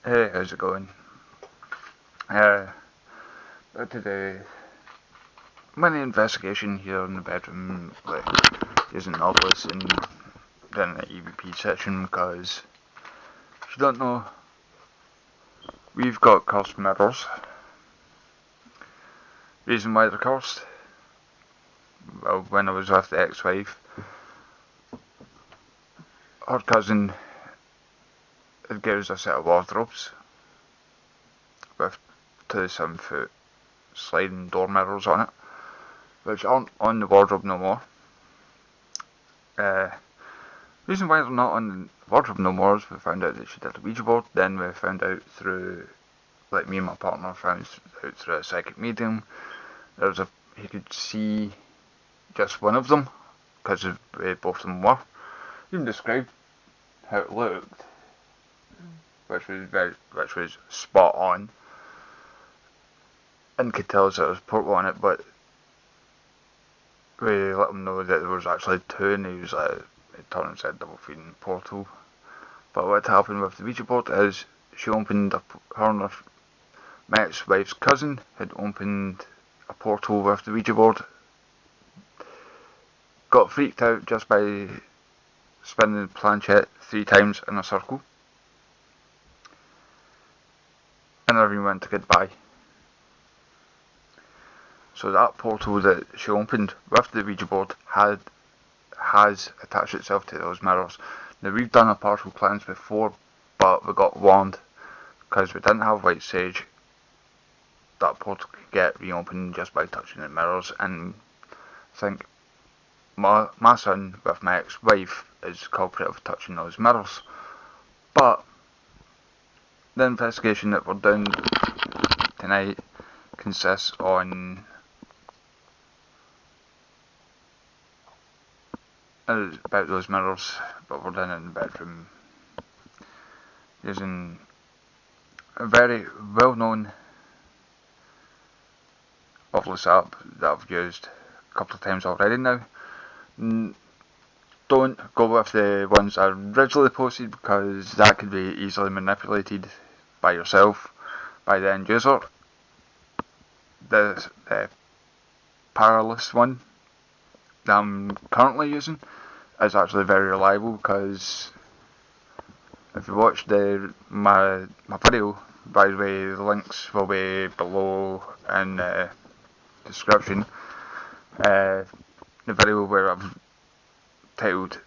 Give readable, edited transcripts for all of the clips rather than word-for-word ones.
Hey, how's it going? Today, mini investigation here in the bedroom, like using Nautilus and then the EVP section because if you don't know, we've got cursed mirrors. Reason why they're cursed? Well, when I was with the ex-wife, her cousin had given us a set of wardrobes with 2 7 foot sliding door mirrors on it, which aren't on the wardrobe no more. Reason why they're not on the wardrobe no more is we found out that she did a Ouija board. Then we found out through, like me and my partner found out through a psychic medium, he could see just one of them because both of them were. He even described how it looked, which was spot on, and could tell us that there was a portal on it. But we let him know that there was actually two, and he was like, it turned and said double feeding portal. But what happened with the Ouija board is she opened her and her mate's wife's cousin had opened a portal with the Ouija board. Got freaked out just by spinning the planchette 3 times in a circle. And everyone went to goodbye. So that portal that she opened with the Ouija board has attached itself to those mirrors. Now we've done a partial cleanse before, but we got warned because we didn't have white sage. That portal could get reopened just by touching the mirrors, and I think my son with my ex-wife is culprit of touching those mirrors. But the investigation that we're doing tonight consists on about those mirrors, but we're doing it in the bedroom using a very well-known wireless app that I've used a couple of times already now. Don't go with the ones I originally posted because that could be easily manipulated by yourself, by the end user. The Paranormal one that I'm currently using is actually very reliable because if you watch my video, by the way, the links will be below in the description. The video where I've titled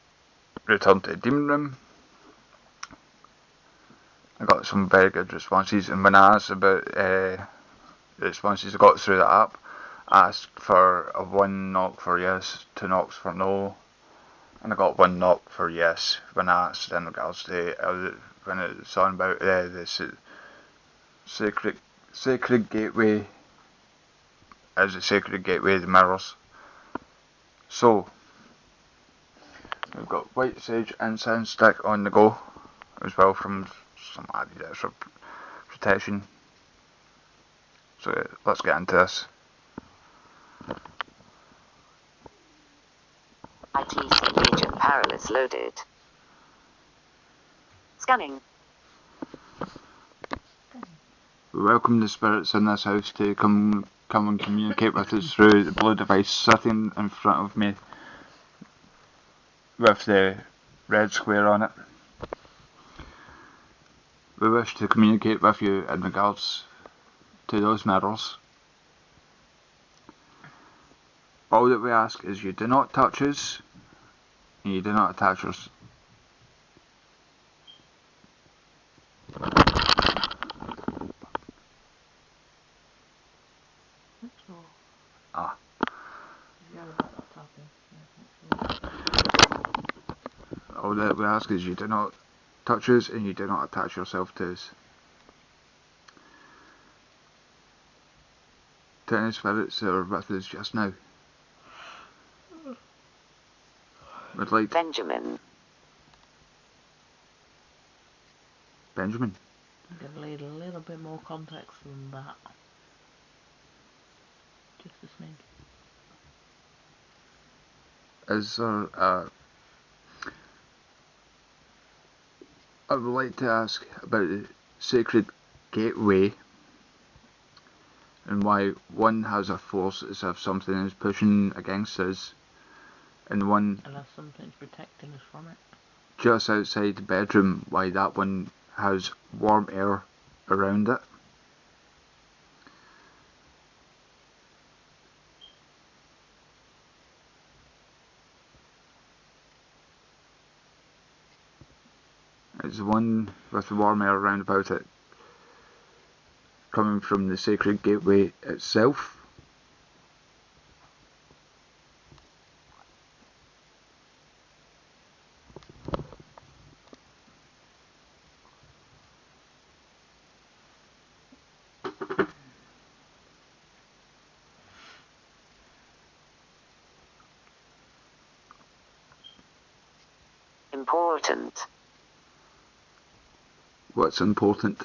Return to the Demon Room, I got some very good responses, and when I asked about the responses I got through the app, I asked for a 1 knock for yes, 2 knocks for no, and I got 1 knock for yes when I asked in regards to when it was on about the sacred gateway, as a sacred gateway, the mirrors. So we've got white sage incense stick on the go as well from some added extra protection. So let's get into this. ITC Legion Paralysis loaded. Scanning. We welcome the spirits in this house to come and communicate with us through the blue device sitting in front of me with the red square on it. We wish to communicate with you in regards to those mirrors. All that we ask is you do not touch us and you do not attach us. Ah. All that we ask is you do not touch us and you do not attach yourself to us. To any spirits that are with us just now, we'd like Benjamin. Benjamin. Give a little bit more context than that. Just a smidge. Is there I would like to ask about sacred gateway, and why one has a force as if something is pushing against us, and one Unless something's protecting us from it. just outside the bedroom, why that one has warm air around it. It's the one with the warm air around about it coming from the sacred gateway itself. Important. What's important?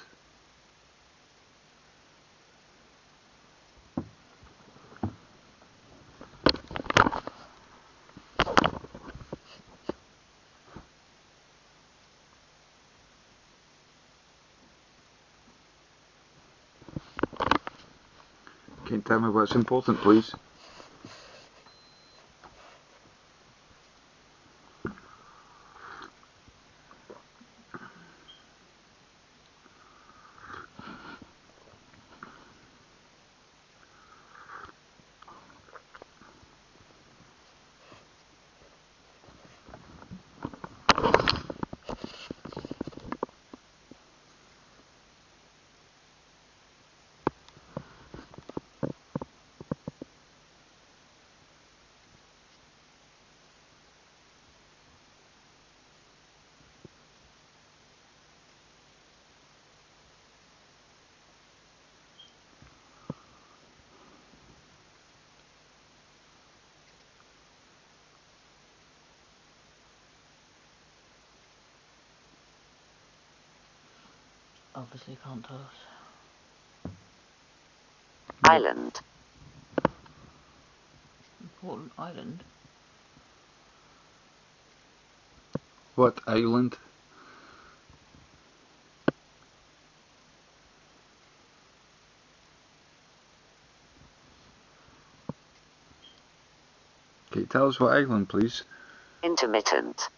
Can you tell me what's important, please? Obviously can't tell us. Island. Important island. What island? Can you tell us what island, please? Intermittent.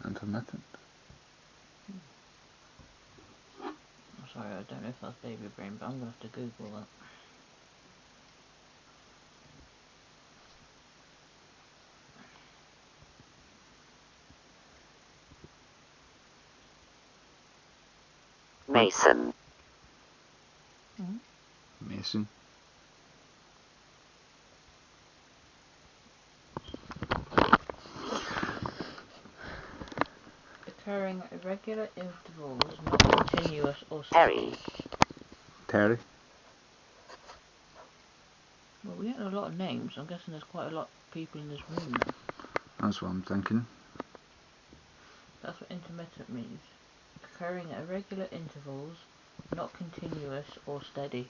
Intermittent. I'm sorry, I don't know if that's baby brain, but I'm gonna have to Google that. Mason. Mason. Occurring at irregular intervals, not continuous or Terry. steady. Terry. Well, we don't know a lot of names. I'm guessing there's quite a lot of people in this room now. That's what I'm thinking. That's what intermittent means. Occurring at irregular intervals, not continuous or steady.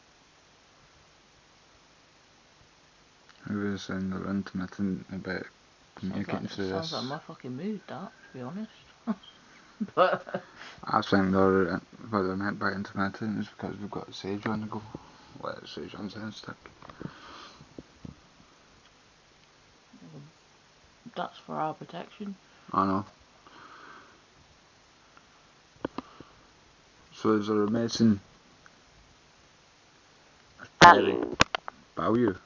Who is saying they're intermittent about communicating through Sounds this? like my fucking mood, that, to be honest. But I think what they meant by intermittent is because we've got Sage on the go. Well, Sage on sound stick. that's for our protection. I know. So is there a Mason? Value. Value.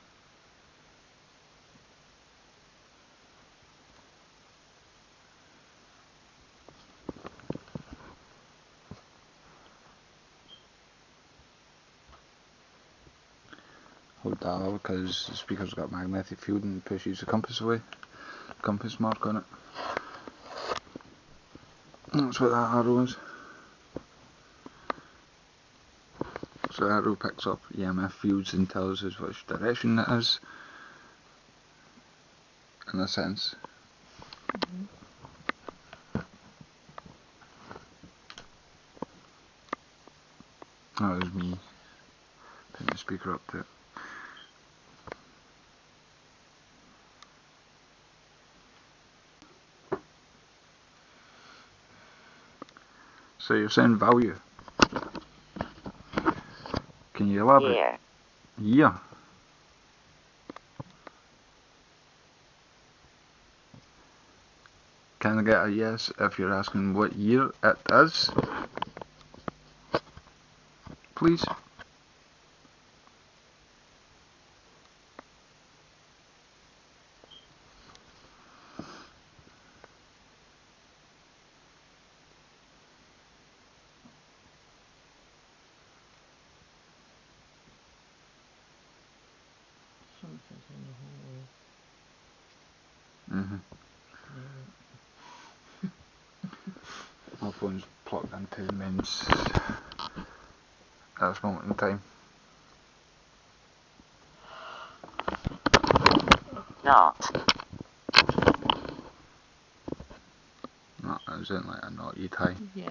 Hold that up because the speaker's got magnetic field and pushes the compass away. Compass mark on it. That's what that arrow is. So the arrow picks up EMF fields and tells us which direction it is. In a sense. That was me putting the speaker up to it. So you're saying value. Can you elaborate? Year. Year. Can I get a yes if you're asking what year it is? Please. Something's in the hallway. My phone's plugged into the mains at this moment in time. Not. No, it was in like a naughty time. Yeah.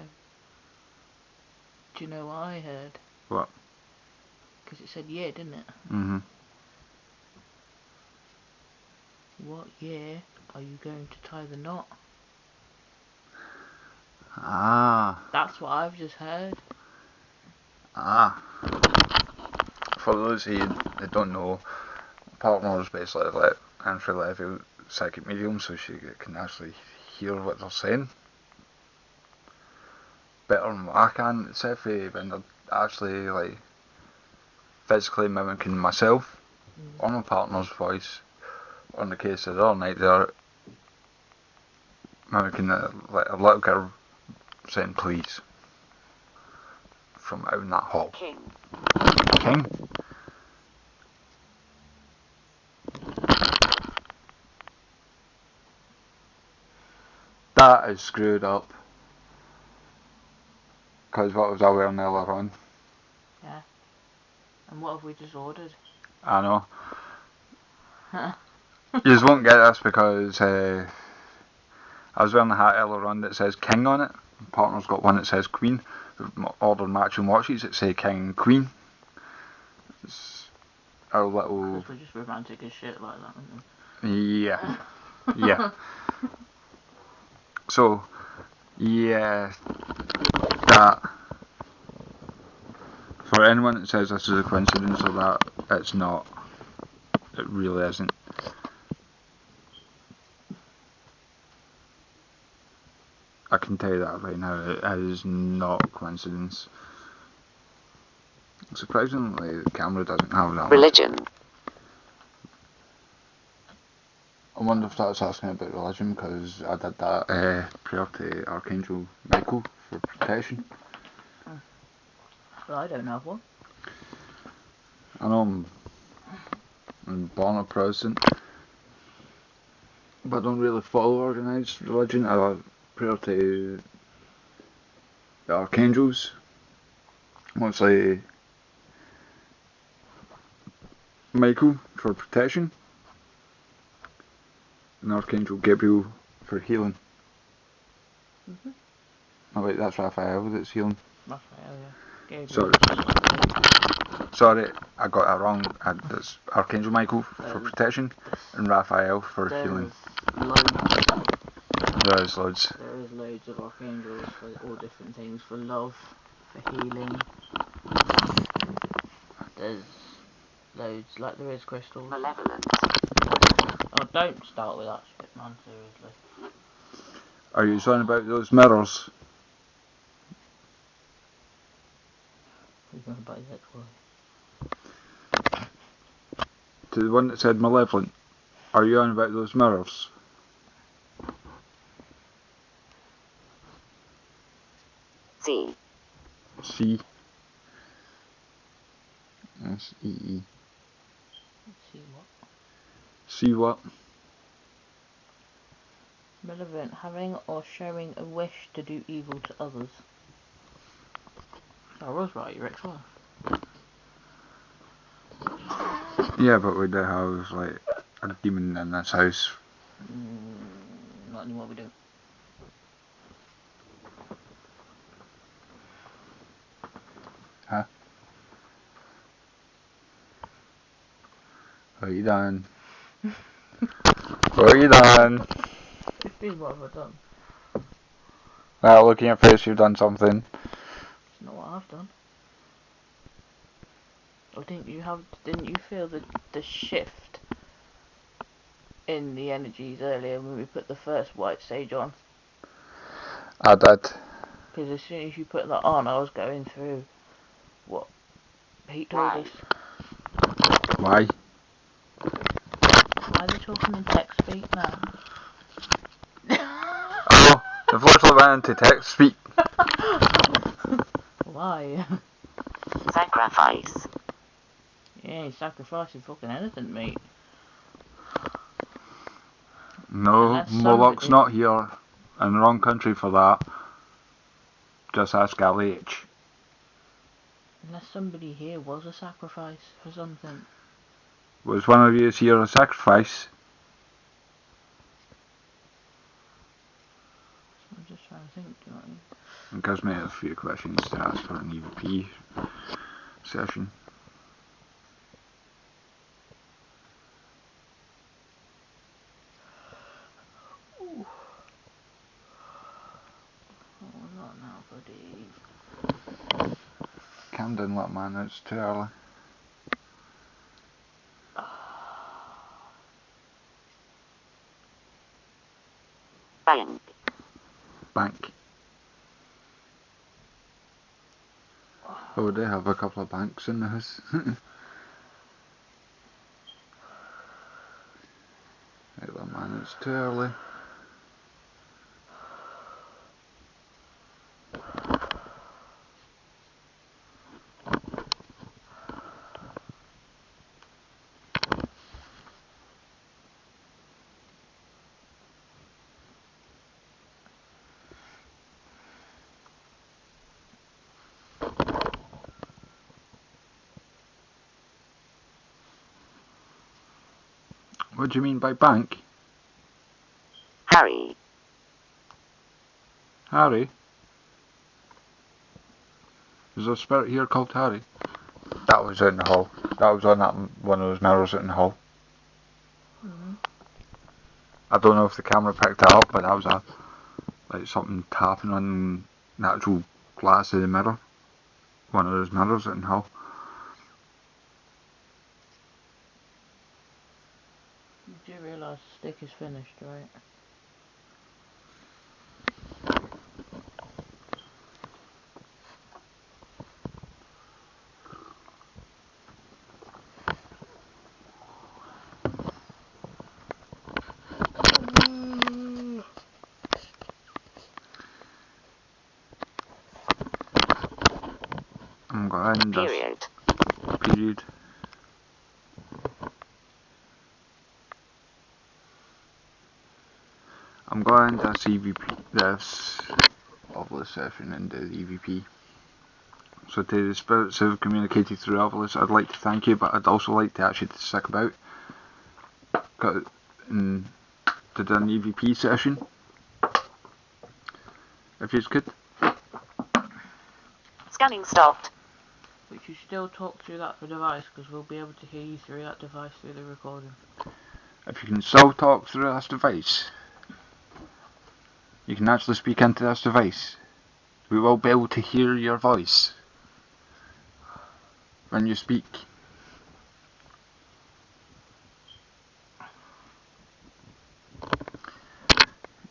Do you know what I heard? What? Because it said year, didn't it? Mm-hmm. What year are you going to tie the knot? Ah. That's what I've just heard. Ah. For those who that don't know, Paranormal is basically like entry level psychic medium, so she can actually hear what they're saying better than what I can, except for when they're actually like physically mimicking myself or my partner's voice. On the case of the other night, they're mimicking like a little girl saying please from out in that hall. King. King? That is screwed up. Because what was I wearing earlier on? Yeah. And what have we just ordered? I know. You just won't get this because I was wearing a hat earlier on that says King on it. My partner's got one that says Queen. We've ordered matching watches that say King and Queen. It's our little... Because we're just romantic as shit like that, aren't Yeah. Yeah. So, yeah, that, for anyone that says this is a coincidence or that, it's not. It really isn't. I can tell you that right now, it is not a coincidence. Surprisingly, the camera doesn't have that much. Religion. I wonder if that's asking about religion, because I did that prayer to Archangel Michael for protection. Well, I don't have one. I know I'm born a Protestant, but I don't really follow organised religion. I prayer to the archangels, mostly Michael for protection, and Archangel Gabriel for healing. Oh wait, that's Raphael that's healing. Raphael, yeah. Gabriel. Sorry, I got that wrong. It's Archangel Michael for protection and Raphael for healing. There is loads. There is loads of archangels for all different things, for love, for healing. There's loads, like there is crystals. Malevolent. Oh, don't start with that shit, man, seriously. Are you talking about those mirrors? We're going about his ex-wife. To the one that said malevolent. Are you on about those mirrors? C. C. S-E-E. See what? C what? Malevolent, having or showing a wish to do evil to others. I was right, your ex-wife. Yeah, but we do have like a demon in this house. Not anymore, we don't. Huh? What are you done? What are you done? What have I done? Well, looking at your face, you've done something. It's not what I've done. Or didn't you feel the shift in the energies earlier when we put the first white sage on? I did. Because as soon as you put that on, I was going through what Pete told us. Why? Why are they talking in text speak now? Oh, the voice went into text speak. Why? Sacrifice. You ain't sacrificing fucking anything, mate. No, Unless Moloch's somebody- not here. In the wrong country for that. Just ask LH. Unless somebody here was a sacrifice for something. Was one of you here a sacrifice? I'm just trying to think, do you know what I mean? It gives me a few questions to ask for an EVP session. Ooh. Oh, not now, buddy. Camden, let man, it's too early. Bank. Bank. Oh, they have a couple of banks in the house. Right, let man, it's too early. What do you mean by bank? Harry. Harry? Is there a spirit here called Harry? That was in the hall. That was on that one of those mirrors in the hall. I don't know if the camera picked it up, but that was like something tapping on the actual glass of the mirror. One of those mirrors in the hall. You do realise the stick is finished, right? I'm going to Period. period. I'm going to EVP this Obelisk session into the EVP. So to the spirits who have communicated through Obelisk, I'd like to thank you, but I'd also like to ask you to stick about and to do an EVP session. If you could. Scanning stopped. But you still talk through that device, because we'll be able to hear you through that device through the recording. If you can still talk through this device, you can actually speak into this device. We will be able to hear your voice when you speak.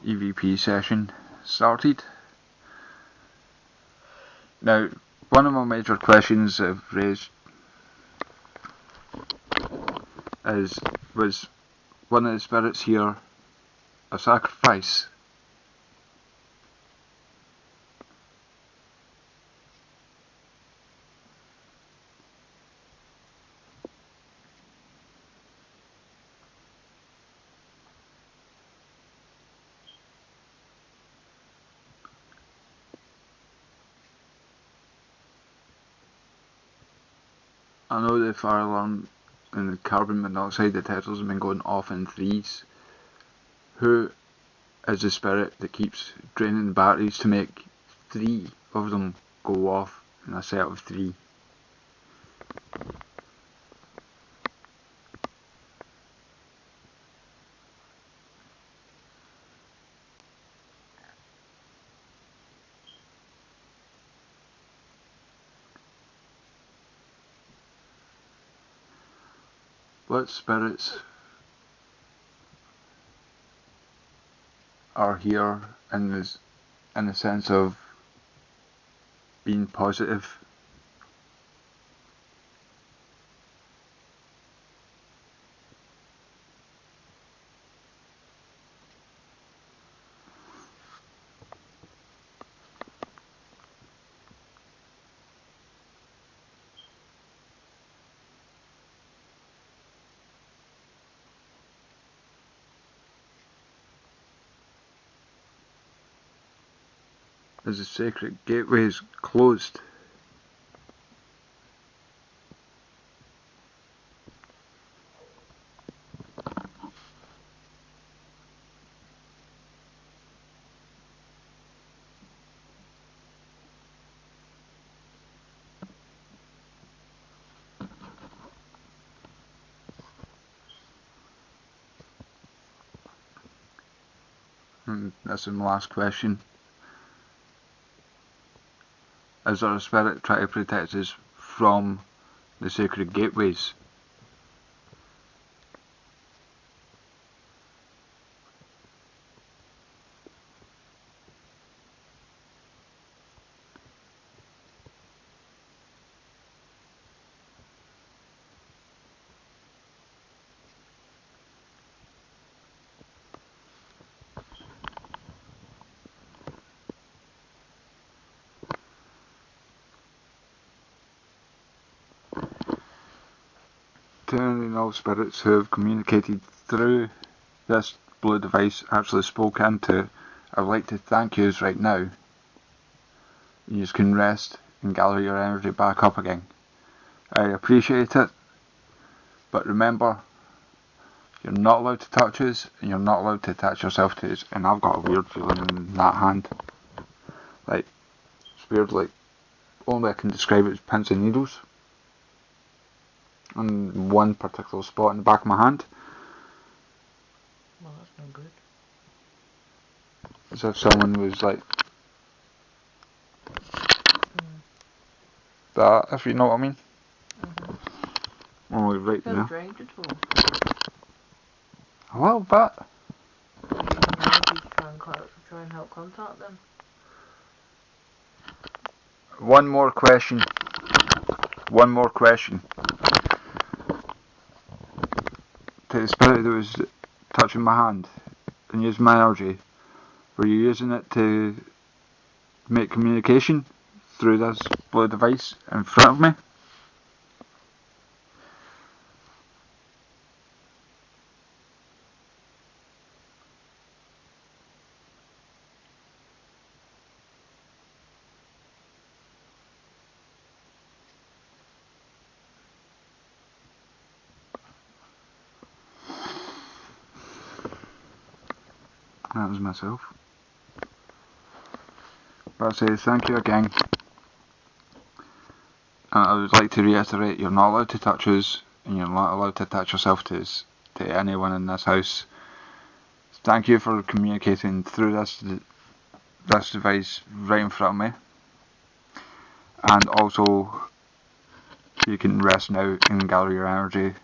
EVP session started. Now, one of my major questions I've raised was one of the spirits here a sacrifice? I know the fire alarm and the carbon monoxide detectors have been going off in threes. Who is the spirit that keeps draining the batteries to make 3 of them go off in a set of 3? What spirits are here in the sense of being positive? Is the sacred gateways closed? And that's my last question. Is there a spirit trying to protect us from the sacred gateways? To any and all spirits who have communicated through this blue device, actually spoken to, I'd like to thank yous right now. You can rest and gather your energy back up again. I appreciate it, but remember, you're not allowed to touch us, and you're not allowed to attach yourself to us. And I've got a weird feeling in that hand. Like, it's weird, like, only I can describe it as pins and needles on one particular spot in the back of my hand. Well, that's no good. As if someone was like that, if you know what I mean. Only right Feel there. drained at all? A little bit. Maybe try and help contact them. One more question. To the spirit that was touching my hand and using my energy, were you using it to make communication through this blue device in front of me? That was myself. But I say thank you again. And I would like to reiterate, you're not allowed to touch us, and you're not allowed to attach yourself to us, to anyone in this house. Thank you for communicating through this device right in front of me. And also, you can rest now and gather your energy.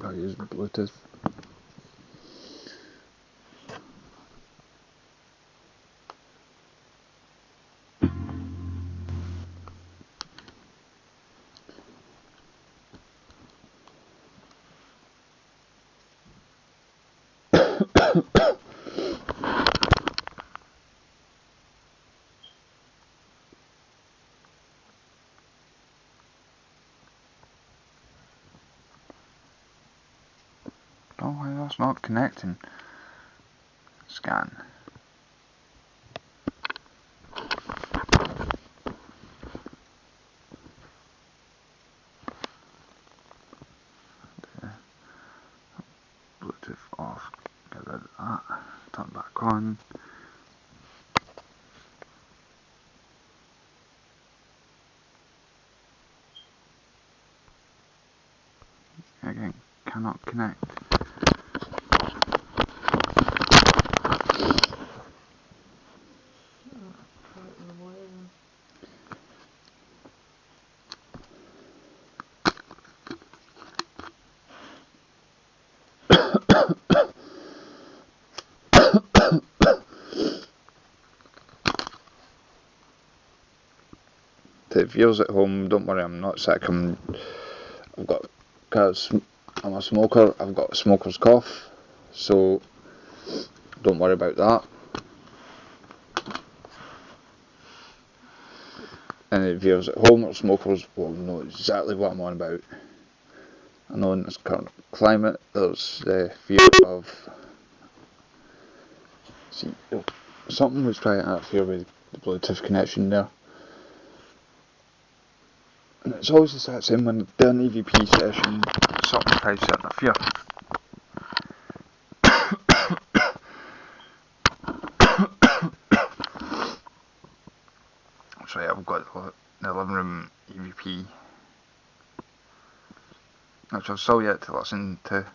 I use Bluetooth. know why that's not connecting. Scan. Bluetooth off. Get rid of that. Turn back on. Again, cannot connect. To the viewers at home, don't worry, I'm not sick. Because I'm a smoker, I've got a smoker's cough, so don't worry about that. And the viewers at home or smokers will know exactly what I'm on about. I know in this current climate there's the fear of... See, something was trying to interfere with the Bluetooth connection there. And it's always the exact same when they're an EVP session, something tries to interfere. That's right, I've got the living room EVP, which I've still yet to listen to.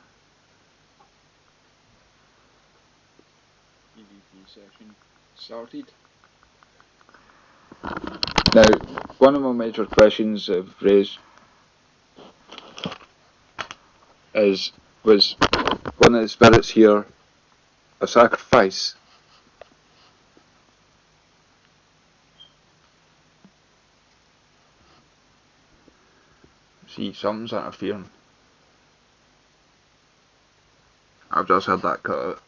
EVP session started. Now, one of my major questions I've raised was one of the spirits here a sacrifice? See, something's interfering. I've just had that cut out.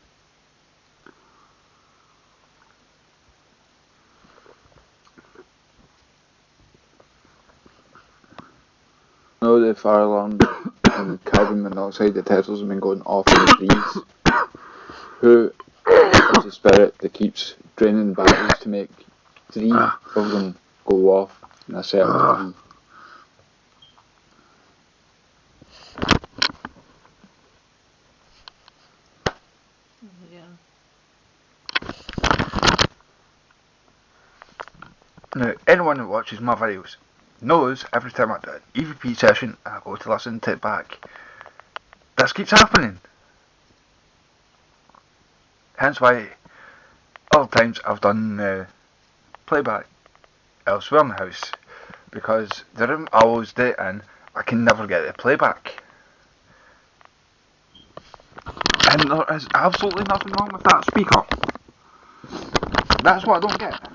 No, the fire alarm and carbon monoxide detectors have been going off in the trees. Who is the spirit that keeps draining batteries to make 3 of them go off in a set of 3? Now, anyone who watches my videos knows every time I do an EVP session and I go to listen to it back, this keeps happening. Hence why all the times I've done playback elsewhere in the house, because the room I always do it in, I can never get the playback. And there is absolutely nothing wrong with that speaker. That's what I don't get.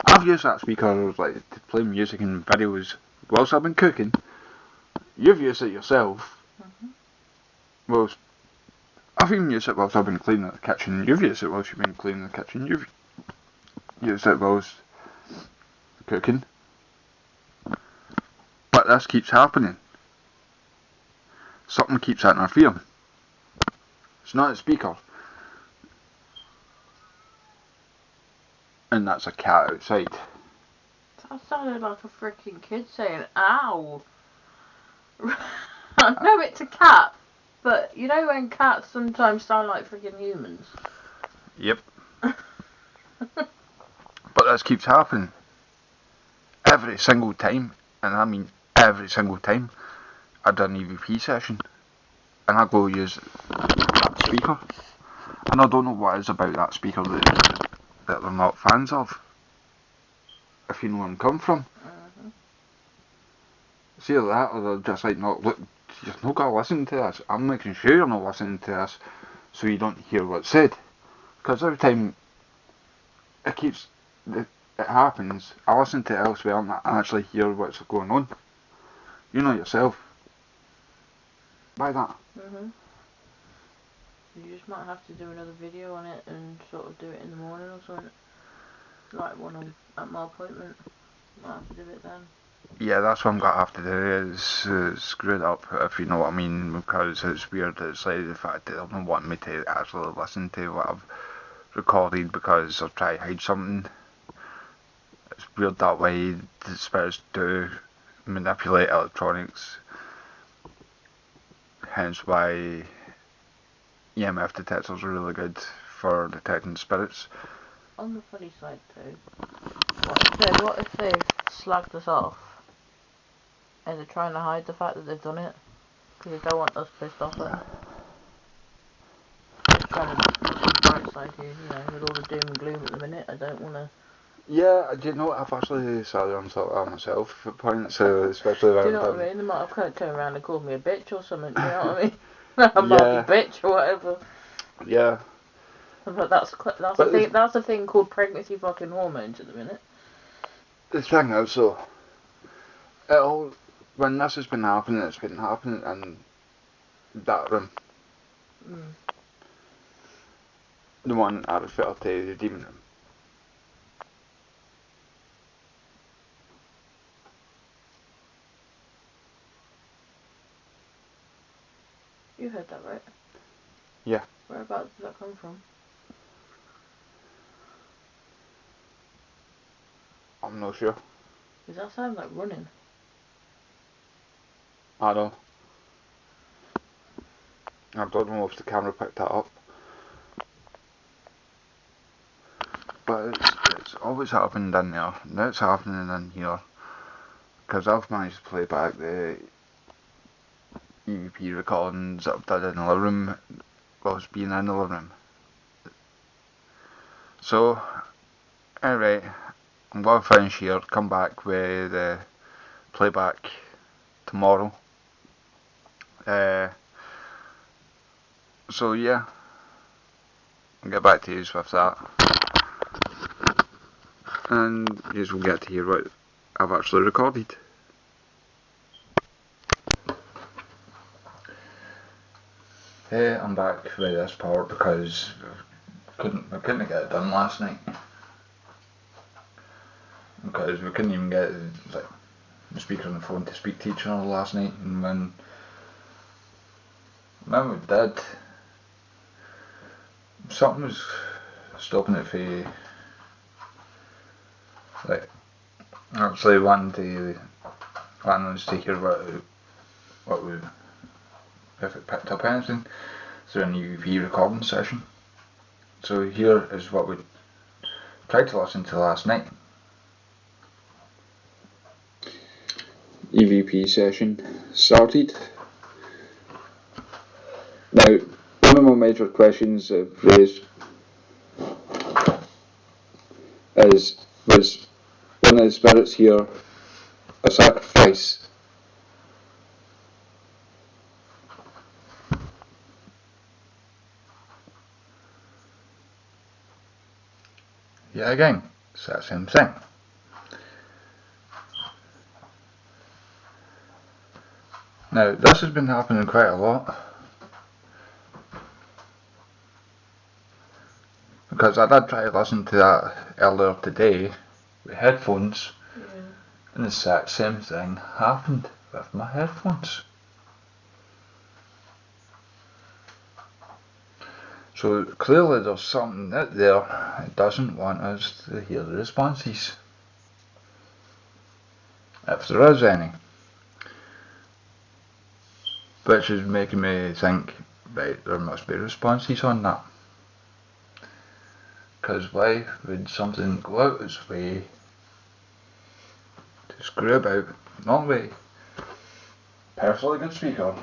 I've used that speaker like to play music and videos whilst I've been cooking. You've used it yourself. Well, I've even used it whilst I've been cleaning the kitchen. You've used it whilst you've been cleaning the kitchen. You've used it whilst cooking. But this keeps happening. Something keeps interfering. It's not a speaker. And that's a cat outside. That sounded like a freaking kid saying, ow. I know it's a cat, but you know when cats sometimes sound like freaking humans? Yep. But this keeps happening. Every single time, and I mean every single time, I do an EVP session. And I go use that speaker. And I don't know what it is about that speaker that they're not fans of. If you know where I'm coming from. It's either that or they're just like, no, look, you're not going to listen to this. I'm making sure you're not listening to this so you don't hear what's said. Because every time it happens, I listen to it elsewhere and I actually hear what's going on. You know yourself. By that. You just might have to do another video on it and sort of do it in the morning or something. Like one at my appointment. Might have to do it then. Yeah, that's what I'm gonna have to do is screw it up, if you know what I mean, because it's weird. It's like the fact that they're not wanting me to actually listen to what I've recorded because I'll try to hide something. It's weird that way. The spirits do manipulate electronics, hence why EMF detectors are really good for detecting spirits. On the funny side too, what if they've slagged us off and they're trying to hide the fact that they've done it because they don't want us pissed off at them? Just trying to look on the bright side here, you know, with all the doom and gloom at the minute. I don't want to. Yeah, do you know what? I've actually sat there and thought that myself at points, especially Do you around know what I time. mean? They might have kind of turned around and called me a bitch or something. Do you know what I mean? A Yeah, marky bitch or whatever. yeah. But that's a But thing. That's a thing called pregnancy fucking hormones at the minute. the thing is, though, it all, when this has been happening, it's been happening in that room. Mm. The one I refer to, the demon room. You heard that right? Yeah. Whereabouts did that come from? I'm not sure. Does that sound like running? I don't. I don't know if the camera picked that up. But it's always happened in there. Now it's happening in here. Because I've managed to play back the EVP recordings that I've done in the living room whilst being in the living room. So, alright, I'm going to finish here, come back with the playback tomorrow. So yeah, I'll get back to you with that. And you will get to hear what I've actually recorded. Hey, I'm back with this part because I couldn't get it done last night. Because we couldn't even get like the speaker on the phone to speak to each other last night, and when we did, something was stopping it for like actually wanting us to hear what we if it picked up anything through an EVP recording session. So here is what we tried to listen to last night. EVP session started. Now, one of my major questions I've raised was one of the spirits here a sacrifice? Yeah, again, it's that same thing. Now, this has been happening quite a lot. Because I did try to listen to that earlier today with headphones, and the exact same thing happened with my headphones. So clearly there's something out there that doesn't want us to hear the responses. If there is any. Which is making me think, right, there must be responses on that. Because why would something go out its way to screw about, not with perfectly good speaker,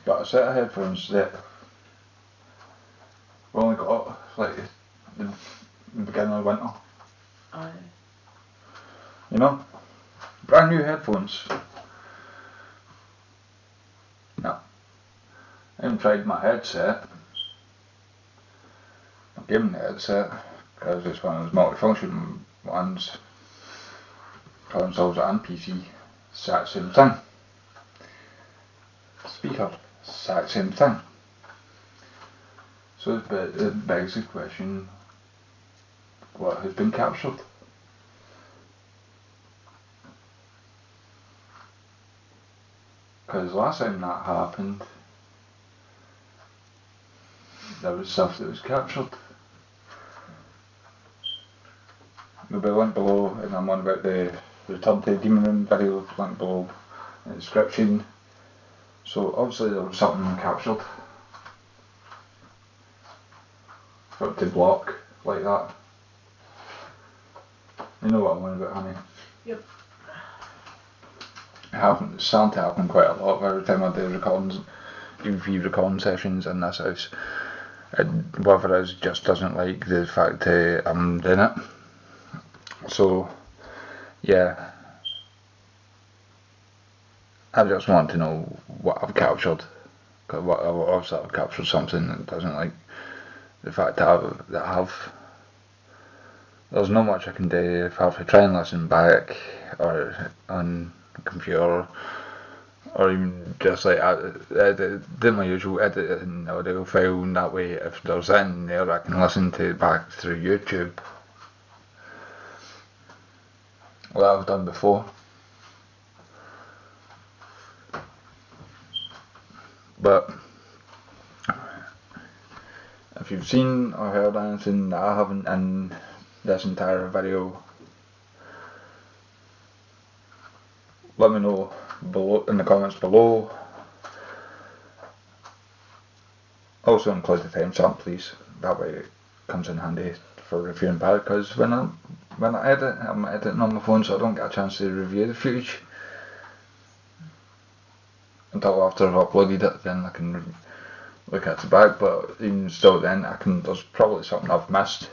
but a set of headphones that we only got like the beginning of winter. Aye. You know? Brand new headphones. No. I haven't tried my headset. I gave him the headset because it's one of those multifunction ones. Consoles and PC, exact same thing. Speaker, exact same thing. So it begs the question, what has been captured? Because last time that happened, there was stuff that was captured. There'll be a link below, and I'm on about the Return to Demon Room video, link below in the description. So obviously there was something captured. For it to block like that. You know what I'm on about, honey? Yep. It's starting to happen quite a lot every time I do recordings, UV recording sessions in this house. Whoever it is just doesn't like the fact I'm doing it. So, yeah. I just want to know what I've captured. Because obviously I've captured something that doesn't like the fact that I have. There's not much I can do if I have to try and listen back or on the computer, or even just like do my usual editing audio file, and that way if there's anything there I can listen to it back through YouTube. What I've done before. But if you've seen or heard anything that I haven't in this entire video, let me know below in the comments below. Also include the timestamp, please. That way it comes in handy for reviewing back, because when I edit, I'm editing on my phone, so I don't get a chance to review the footage until after I've uploaded it. Then I can look at the back, but even still then there's probably something I've missed.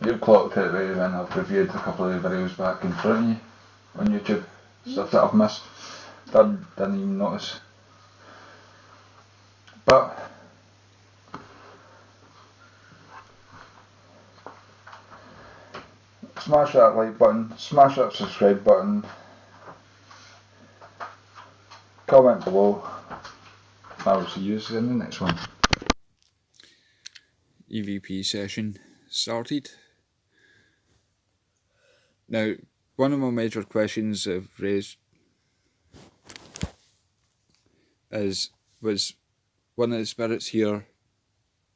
You've clocked it when I've reviewed a couple of videos back in front of you on YouTube, stuff that I've missed, didn't even notice. But smash that like button, smash that subscribe button, comment below, and I will see you in the next one. EVP session started. Now, one of my major questions I've raised was one of the spirits here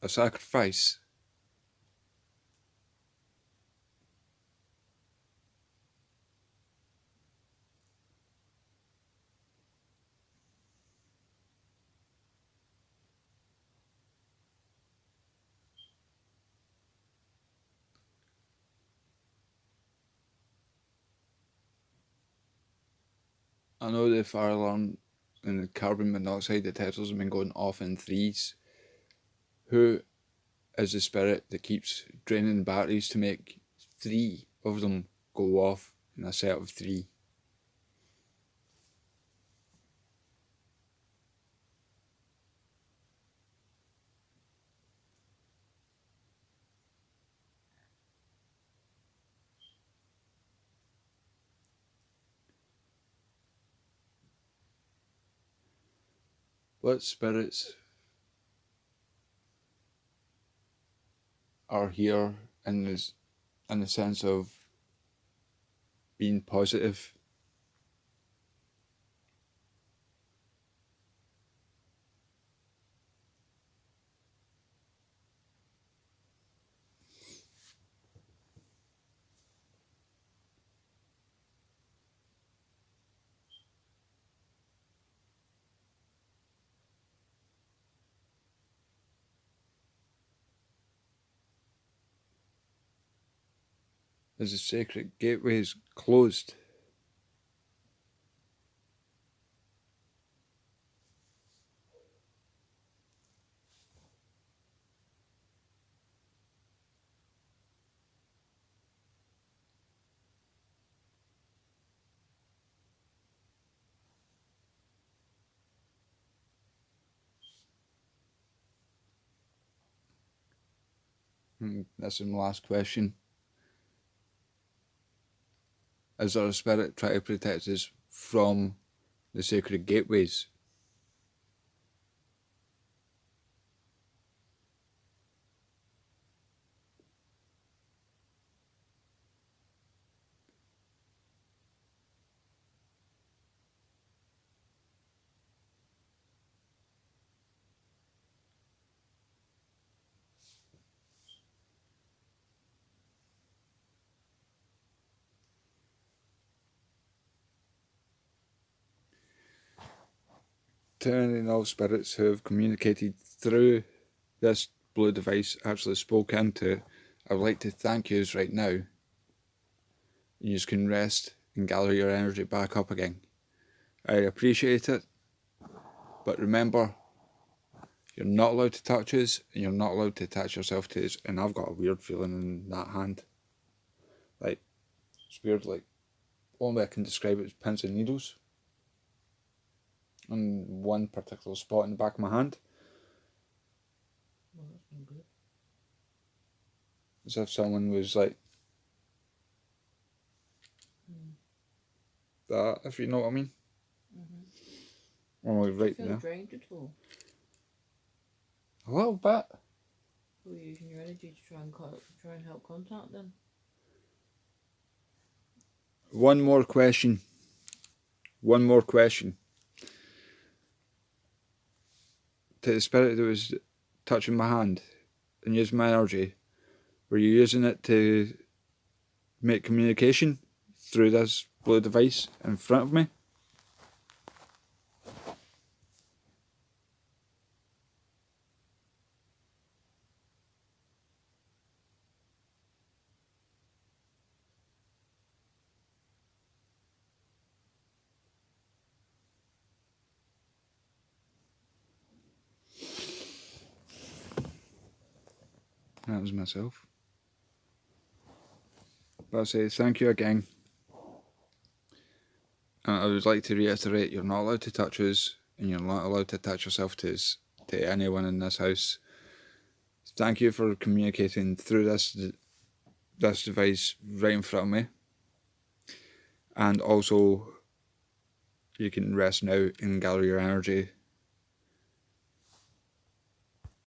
a sacrifice? I know the fire alarm and the carbon monoxide detectors have been going off in threes. Who is the spirit that keeps draining batteries to make 3 of them go off in a set of 3? What spirits are here in the sense of being positive? Is the sacred gateways closed? That's my last question. Is there a spirit trying to protect us from the sacred gateways? to any and all spirits who have communicated through this blue device, actually spoken to, I would like to thank yous right now. You can rest and gather your energy back up again. I appreciate it, but remember, you're not allowed to touch us, and you're not allowed to attach yourself to us. And I've got a weird feeling in that hand. Like, it's weird, like, only I can describe it as pins and needles on one particular spot in the back of my hand. Well, that's no good. As if someone was like, that, if you know what I mean. Only right Feel there. drained at all? A little bit. Or are you using your energy to try and help contact them? One more question. To the spirit that was touching my hand and using my energy, were you using it to make communication through this blue device in front of me? That was myself. But I say thank you again. And I would like to reiterate, you're not allowed to touch us, and you're not allowed to attach yourself to us, to anyone in this house. Thank you for communicating through this device right in front of me. And also, you can rest now and gather your energy